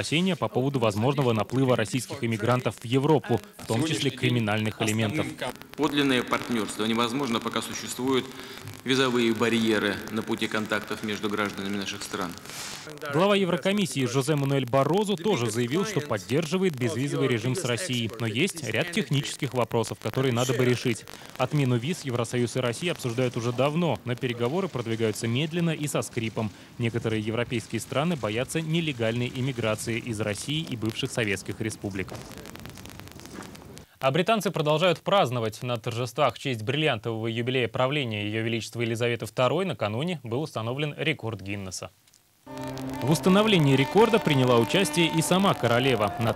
опасения по поводу возможного наплыва российских иммигрантов в Европу, в том числе криминальных элементов. Подлинное партнерство невозможно, пока существуют визовые барьеры на пути контактов между гражданами наших стран. Глава Еврокомиссии Жозе Мануэль Баррозу тоже заявил, что поддерживает безвизовый режим с Россией. Но есть ряд технических вопросов, которые надо бы решить. Отмену виз Евросоюз и Россия обсуждают уже давно, но переговоры продвигаются медленно и со скрипом. Некоторые европейские страны боятся нелегальной иммиграции из России и бывших советских республик. А британцы продолжают праздновать. На торжествах в честь бриллиантового юбилея правления Ее Величества Елизаветы II накануне был установлен рекорд Гиннесса. В установлении рекорда приняла участие и сама королева. На